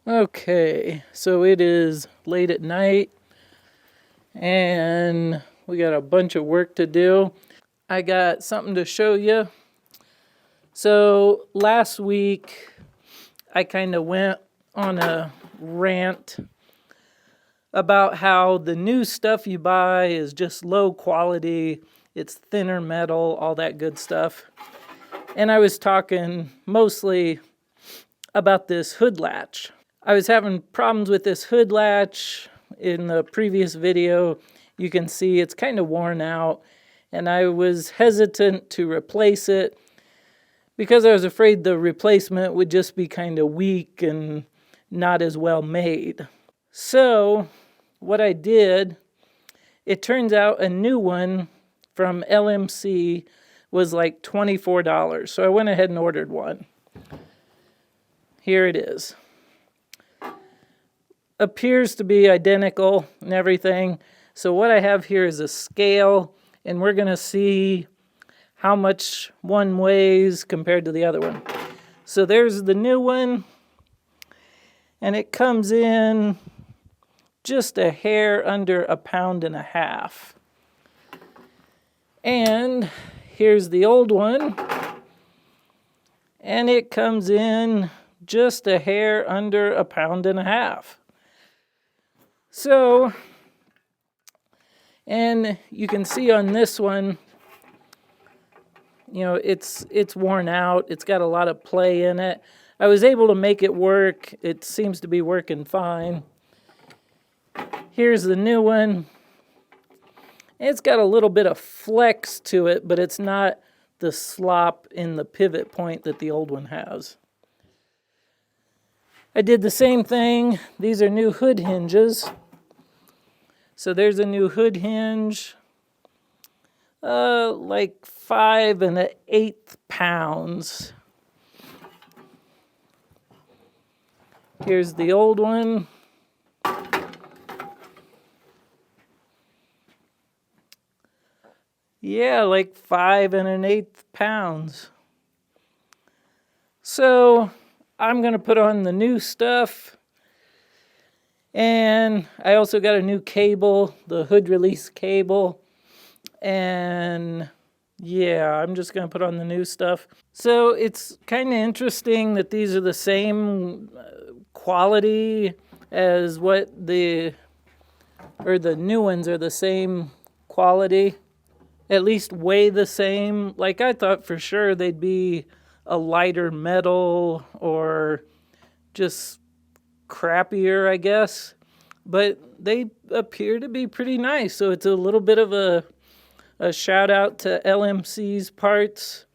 Okay, so it is late at night and we got a bunch of work to do. I got something to show you. So last week I kind of went on a rant about how the new stuff you buy is just low quality, it's thinner metal, all that good stuff. And I was talking mostly about this hood latch. I was having problems with this hood latch. In the previous video, you can see it's kind of worn out, and I was hesitant to replace it because I was afraid the replacement would just be kind of weak and not as well made. So what I did, it turns out a new one from LMC was like $24. So I went ahead and ordered one. Here it is. Appears to be identical and everything. So what I have here is a scale, and we're going to see how much one weighs compared to the other one. So there's the new one, and it comes in just a hair under 1.5 pounds. And here's the old one, and it comes in just a hair under 1.5 pounds. So, and you can see on this one, you know, it's worn out. It's got a lot of play in it. I was able to make it work. It seems to be working fine. Here's the new one. It's got a little bit of flex to it, but it's not the slop in the pivot point that the old one has. I did the same thing. These are new hood hinges. So there's a new hood hinge, like 5 1/8 pounds. Here's the old one. Yeah, like 5 1/8 pounds. So I'm going to put on the new stuff. And I also got a new cable, the hood release cable. And yeah, I'm just going to put on the new stuff. So it's kind of interesting that these are the same quality as what the new ones are the same quality. At least weigh the same. Like I thought for sure they'd be a lighter metal or just crappier, I guess, but they appear to be pretty nice. So it's a little bit of a shout out to LMC's parts.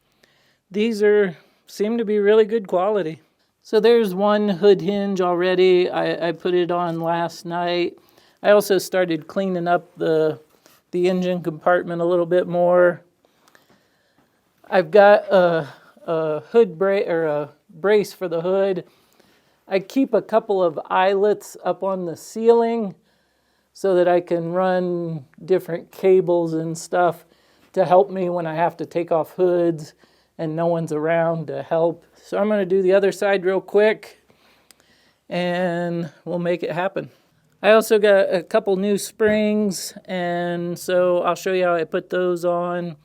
These seem to be really good quality. So there's one hood hinge already. I put it on last night. I also started cleaning up the engine compartment a little bit more. I've got a hood brace for the hood. I keep a couple of eyelets up on the ceiling so that I can run different cables and stuff to help me when I have to take off hoods and no one's around to help. So I'm going to do the other side real quick and we'll make it happen. I also got a couple new springs, and so I'll show you how I put those on.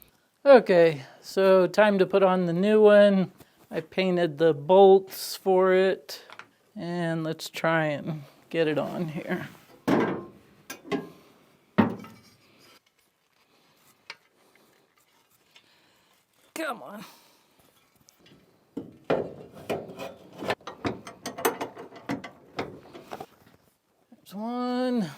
Okay, so time to put on the new one. I painted the bolts for it. And let's try and get it on here. Come on. There's one.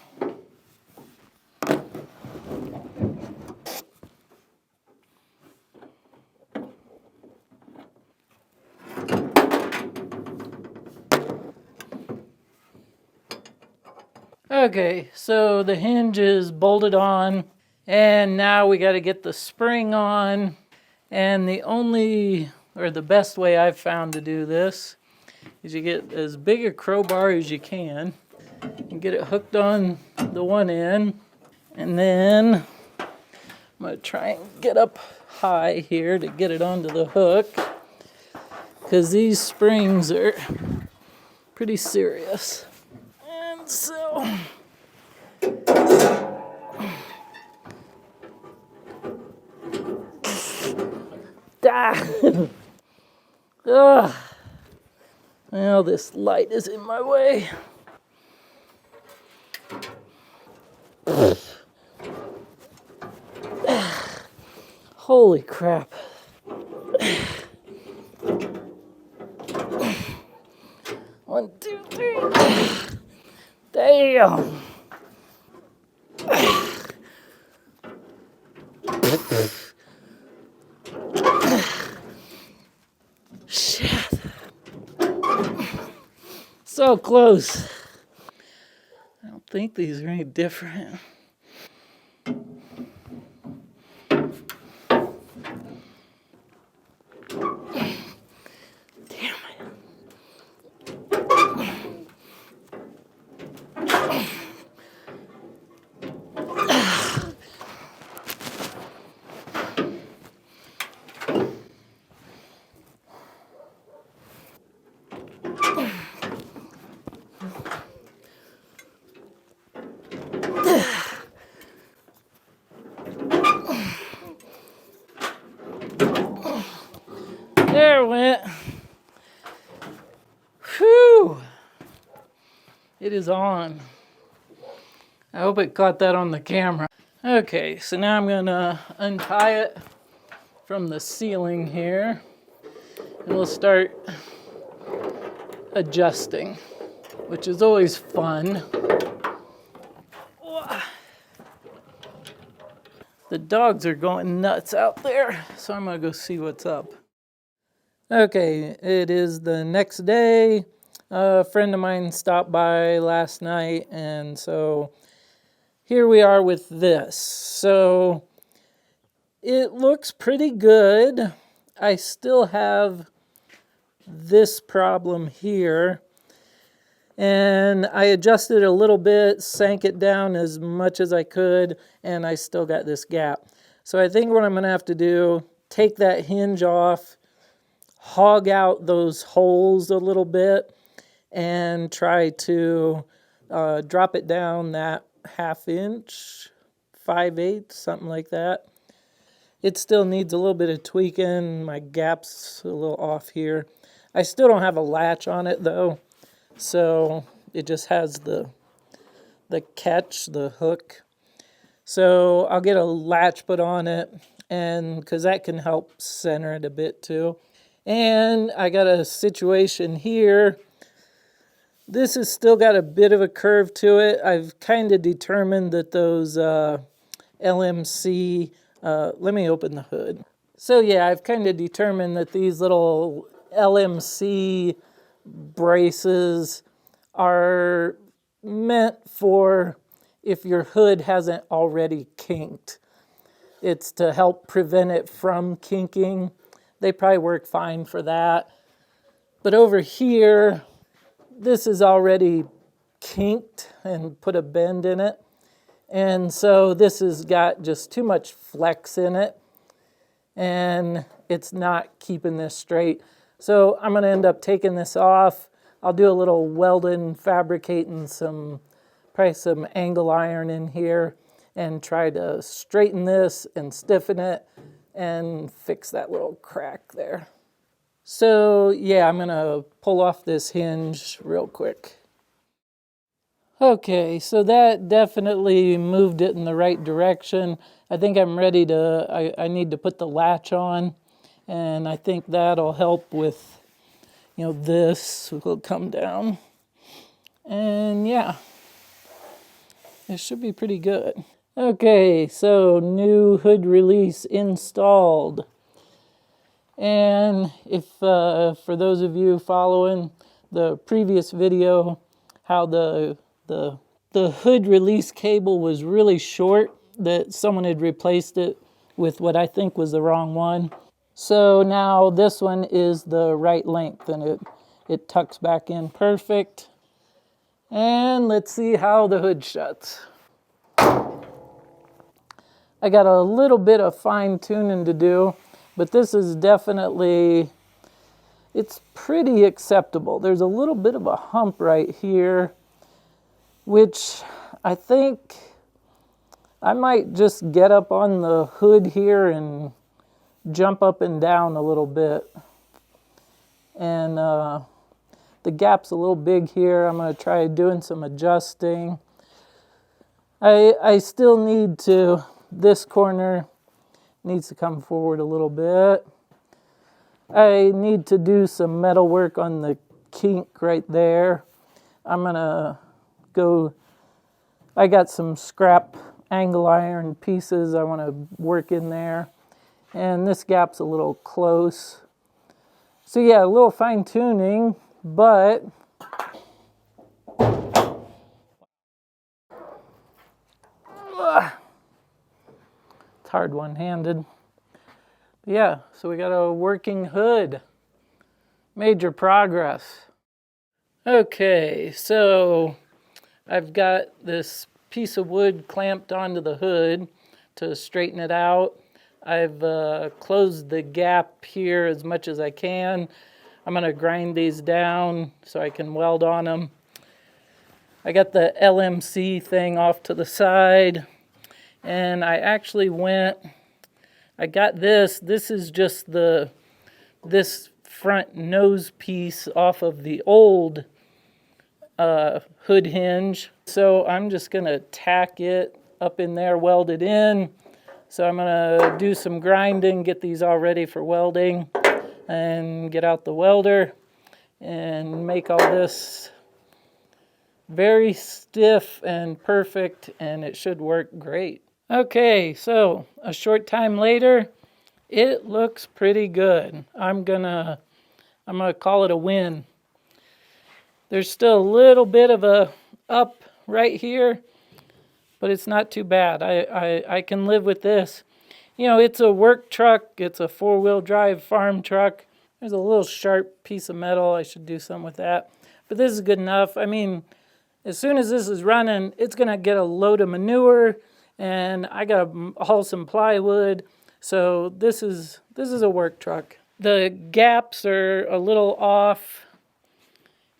Okay, so the hinge is bolted on, and now we got to get the spring on. And the best way I've found to do this is you get as big a crowbar as you can and get it hooked on the one end. And then I'm going to try and get up high here to get it onto the hook, because these springs are pretty serious. And so, ugh. Well, this light is in my way. Holy crap. One, two, three. Damn. Shit. So close. I don't think these are any different. There it went. Whew. It is on. I hope it caught that on the camera. Okay, so now I'm gonna untie it from the ceiling here, and we'll start adjusting, which is always fun. The dogs are going nuts out there, so I'm gonna go see what's up. Okay, it is the next day. A friend of mine stopped by last night, and so here we are with this. So it looks pretty good. I still have this problem here, and I adjusted it a little bit, sank it down as much as I could, and I still got this gap. So I think what I'm gonna have to do, take that hinge off, hog out those holes a little bit, and try to drop it down that 1/2 inch, 5/8, something like that. It still needs a little bit of tweaking. My gap's a little off here. I still don't have a latch on it though, so it just has the catch, the hook. So I'll get a latch put on it, and because that can help center it a bit too. And I got a situation here. This has still got a bit of a curve to it. I've kind of determined that those LMC, let me open the hood. So yeah, I've kind of determined that these little LMC braces are meant for if your hood hasn't already kinked. It's to help prevent it from kinking. They probably work fine for that. But over here, this is already kinked and put a bend in it. And so this has got just too much flex in it, and it's not keeping this straight. So I'm gonna end up taking this off. I'll do a little welding, fabricating probably some angle iron in here, and try to straighten this and stiffen it and fix that little crack there. So yeah, I'm gonna pull off this hinge real quick. Okay, so that definitely moved it in the right direction. I think I'm ready to, I need to put the latch on, and I think that'll help with, this will come down. And yeah, it should be pretty good. Okay, so new hood release installed. And if, for those of you following the previous video, how the hood release cable was really short, that someone had replaced it with what I think was the wrong one. So now this one is the right length, and it tucks back in perfect. And let's see how the hood shuts. I got a little bit of fine tuning to do, but this is definitely it's pretty acceptable. There's a little bit of a hump right here, which I think I might just get up on the hood here and jump up and down a little bit. And the gap's a little big here. I'm going to try doing some adjusting. I still need to, this corner needs to come forward a little bit. I need to do some metal work on the kink right there. I'm going to go, I got some scrap angle iron pieces I want to work in there. And this gap's a little close. So yeah, a little fine tuning, but it's hard one-handed. Yeah, so we got a working hood. Major progress. Okay, so I've got this piece of wood clamped onto the hood to straighten it out. I've closed the gap here as much as I can. I'm going to grind these down so I can weld on them. I got the LMC thing off to the side, and I actually I got this. This is just this front nose piece off of the old hood hinge. So I'm just going to tack it up in there, weld it in. So I'm going to do some grinding, get these all ready for welding, and get out the welder and make all this very stiff and perfect, and it should work great. Okay, so a short time later, it looks pretty good. I'm gonna call it a win. There's still a little bit of a up right here, but it's not too bad. I can live with this. You know, it's a work truck. It's a 4-wheel drive farm truck. There's a little sharp piece of metal. I should do something with that. But this is good enough. I mean, as soon as this is running, it's going to get a load of manure, and I got to haul some plywood. So this is a work truck. The gaps are a little off.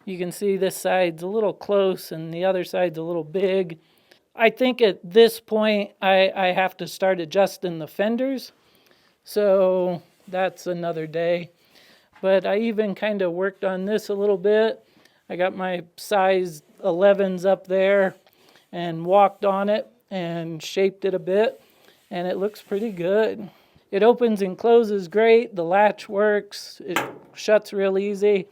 You can see this side's a little close and the other side's a little big. I think at this point I have to start adjusting the fenders. So that's another day. But I even kind of worked on this a little bit. I got my size 11s up there and walked on it and shaped it a bit. And it looks pretty good. It opens and closes great. The latch works. It shuts real easy.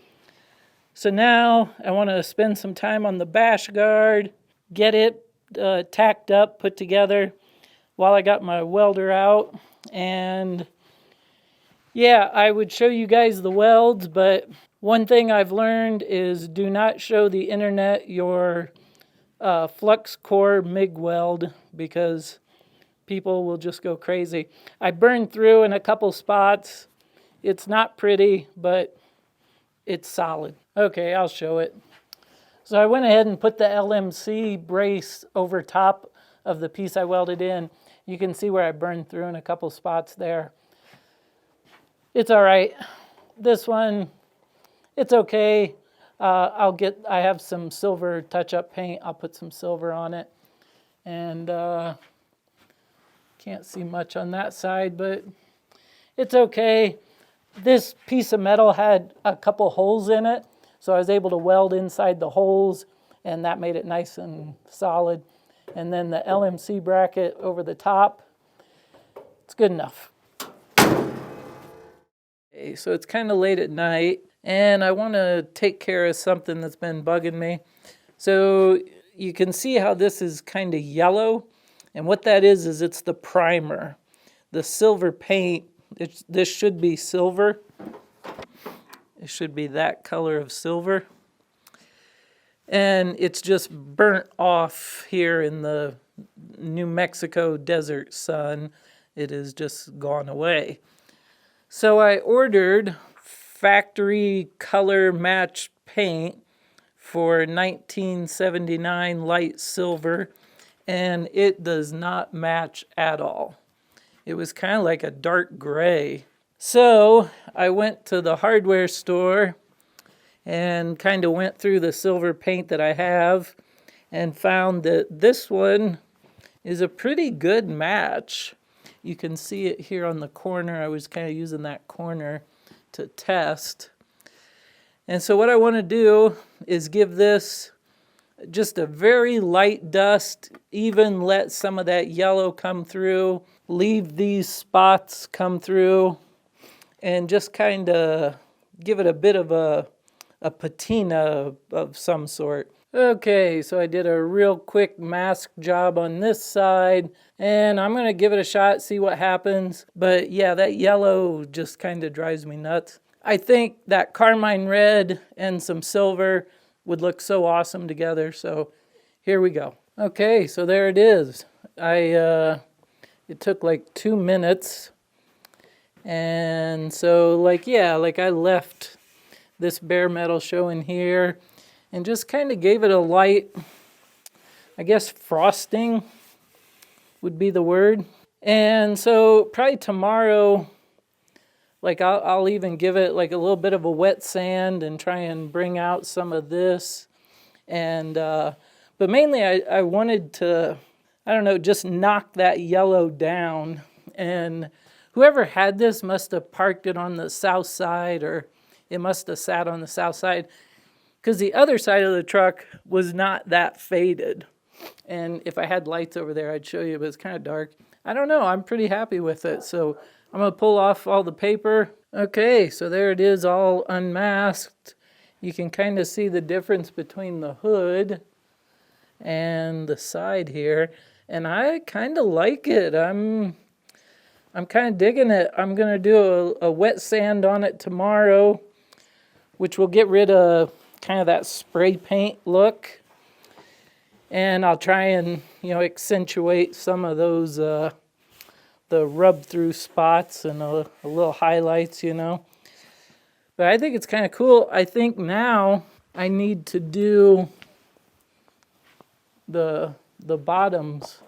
So now I want to spend some time on the bash guard, get it tacked up, put together while I got my welder out. And yeah, I would show you guys the welds, but one thing I've learned is do not show the internet your flux core MIG weld, because people will just go crazy. I burned through in a couple spots. It's not pretty, but it's solid. Okay, I'll show it. So I went ahead and put the LMC brace over top of the piece I welded in. You can see where I burned through in a couple spots there. It's all right. This one, it's okay. I have some silver touch-up paint. I'll put some silver on it. And can't see much on that side, but it's okay. This piece of metal had a couple holes in it, so I was able to weld inside the holes, and that made it nice and solid. And then the LMC bracket over the top, it's good enough. Okay, so it's kind of late at night, and I want to take care of something that's been bugging me. So you can see how this is kind of yellow, and what that is it's the primer. The silver paint, this should be silver. It should be that color of silver. And it's just burnt off here in the New Mexico desert sun. It has just gone away. So I ordered factory color match paint for 1979 light silver, and it does not match at all. It was kind of like a dark gray. So I went to the hardware store and kind of went through the silver paint that I have and found that this one is a pretty good match. You can see it here on the corner. I was kind of using that corner to test. And so what I want to do is give this just a very light dust, even let some of that yellow come through, leave these spots come through, and just kind of give it a bit of a patina of some sort. Okay, so I did a real quick mask job on this side, and I'm going to give it a shot, see what happens. But yeah, that yellow just kind of drives me nuts. I think that carmine red and some silver would look so awesome together, so here we go. Okay, so there it is. It took like 2 minutes, and so like I left this bare metal showing here and just kind of gave it a light, I guess frosting would be the word. And so probably tomorrow, like I'll even give it like a little bit of a wet sand and try and bring out some of this. And but mainly I wanted to, I don't know, just knock that yellow down. And whoever had this must have parked it on the south side, or it must have sat on the south side, because the other side of the truck was not that faded. And if I had lights over there, I'd show you, but it's kind of dark. I don't know. I'm pretty happy with it. So I'm going to pull off all the paper. Okay, so there it is, all unmasked. You can kind of see the difference between the hood and the side here. And I kind of like it. I'm kind of digging it. I'm going to do a wet sand on it tomorrow, which will get rid of kind of that spray paint look. And I'll try and, accentuate some of those, the rub through spots and a little highlights, But I think it's kind of cool. I think now I need to do the bottoms.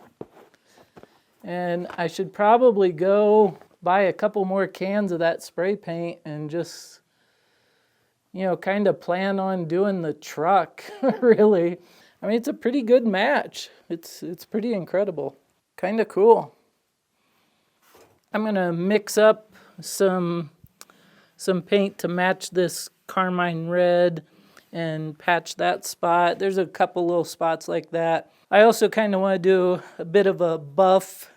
And I should probably go buy a couple more cans of that spray paint and just, kind of plan on doing the truck, really. I mean, it's a pretty good match. It's pretty incredible. Kind of cool. I'm going to mix up some paint to match this carmine red and patch that spot. There's a couple little spots like that. I also kind of want to do a bit of a buff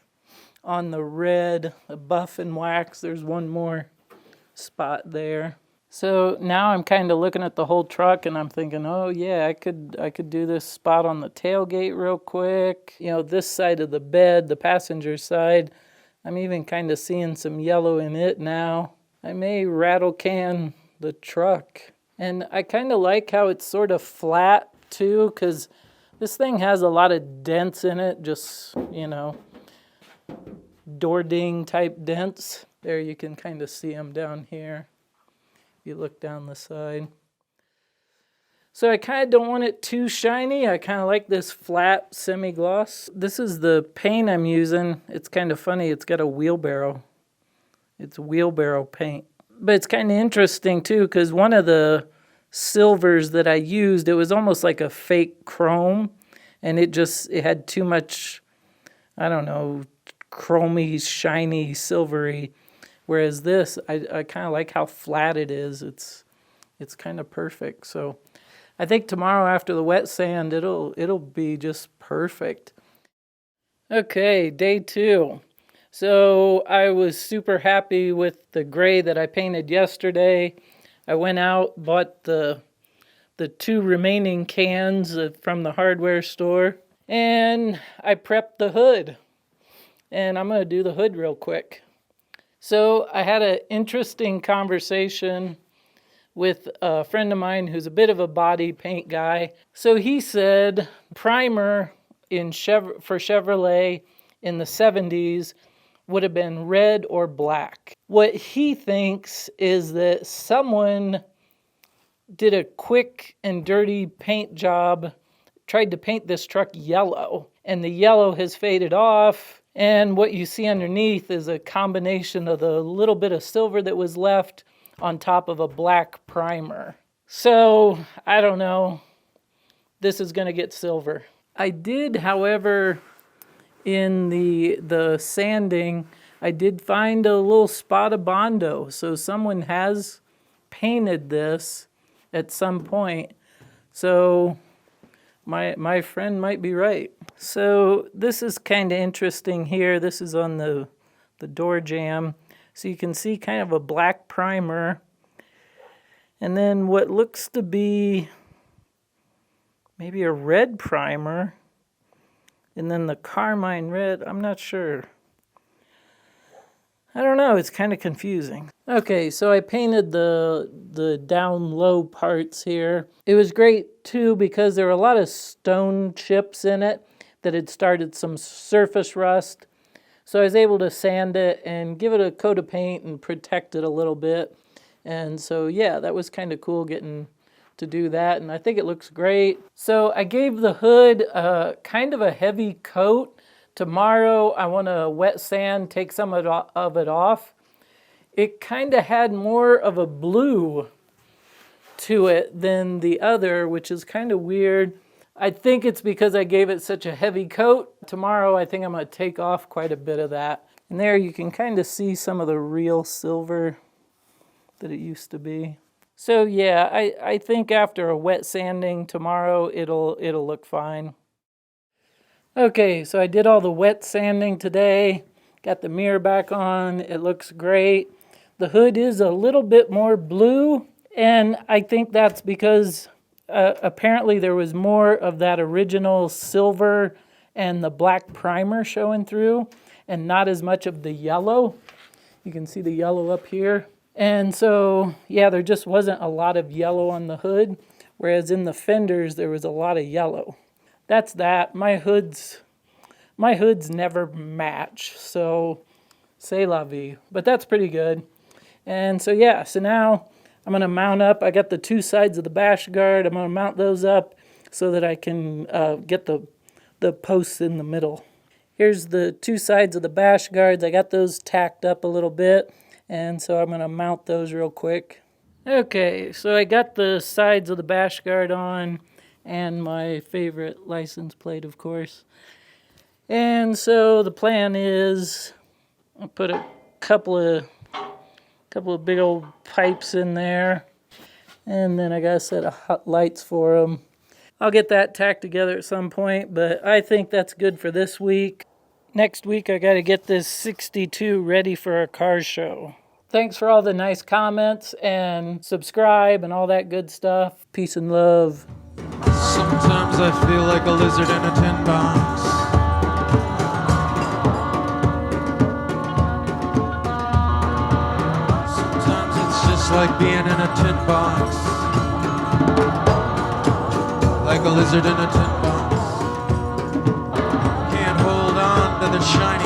on the red, a buff and wax. There's one more spot there. So now I'm kind of looking at the whole truck and I'm thinking, oh yeah, I could do this spot on the tailgate real quick. This side of the bed, the passenger side, I'm even kind of seeing some yellow in it now. I may rattle can the truck. And I kind of like how it's sort of flat too, because this thing has a lot of dents in it, just, door ding type dents. There you can kind of see them down here. You look down the side. So I kind of don't want it too shiny. I kind of like this flat semi-gloss. This is the paint I'm using. It's kind of funny. It's got a wheelbarrow. It's wheelbarrow paint. But it's kind of interesting too, because one of the silvers that I used, it was almost like a fake chrome. And it had too much, I don't know, chromy, shiny, silvery. Whereas this, I kind of like how flat it is. It's kind of perfect. So I think tomorrow after the wet sand, it'll be just perfect. Okay, day 2. So I was super happy with the gray that I painted yesterday. I went out, bought the 2 remaining cans from the hardware store, and I prepped the hood. And I'm going to do the hood real quick. So I had an interesting conversation with a friend of mine who's a bit of a body paint guy. So he said primer for Chevrolet in the 70s would have been red or black. What he thinks is that someone did a quick and dirty paint job, tried to paint this truck yellow, and the yellow has faded off, And what you see underneath is a combination of the little bit of silver that was left on top of a black primer. So, I don't know. This is going to get silver. I did, however, in the sanding, I did find a little spot of Bondo. So someone has painted this at some point. So my friend might be right. So this is kind of interesting here. This is on the door jamb. So you can see kind of a black primer. And then what looks to be maybe a red primer. And then the carmine red, I'm not sure. I don't know, it's kind of confusing. Okay, so I painted the down low parts here. It was great too because there were a lot of stone chips in it that had started some surface rust. So I was able to sand it and give it a coat of paint and protect it a little bit. And so yeah, that was kind of cool getting to do that, and I think it looks great. So I gave the hood kind of a heavy coat. Tomorrow I want to wet sand, take some of it off. It kind of had more of a blue to it than the other, which is kind of weird. I think it's because I gave it such a heavy coat. Tomorrow I think I'm going to take off quite a bit of that. And there you can kind of see some of the real silver that it used to be. So yeah, I think after a wet sanding tomorrow, it'll look fine. Okay, so I did all the wet sanding today. Got the mirror back on. It looks great. The hood is a little bit more blue, and I think that's because apparently there was more of that original silver and the black primer showing through, and not as much of the yellow. You can see the yellow up here. And so, yeah, there just wasn't a lot of yellow on the hood, whereas in the fenders there was a lot of yellow. That's that. My hoods never match, so c'est la vie. But that's pretty good. And so yeah, so now I'm going to mount up. I got the two sides of the bash guard. I'm going to mount those up so that I can get the posts in the middle. Here's the two sides of the bash guards. I got those tacked up a little bit. And so I'm going to mount those real quick. Okay, so I got the sides of the bash guard on and my favorite license plate, of course. And so the plan is I'll put a couple of big old pipes in there. And then I got a set of hot lights for them. I'll get that tacked together at some point, but I think that's good for this week. Next week, I got to get this 62 ready for a car show. Thanks for all the nice comments and subscribe and all that good stuff. Peace and love. Sometimes I feel like a lizard in a tin box. Sometimes it's just like being in a tin box. Like a lizard in a tin box. Can't hold on to the shiny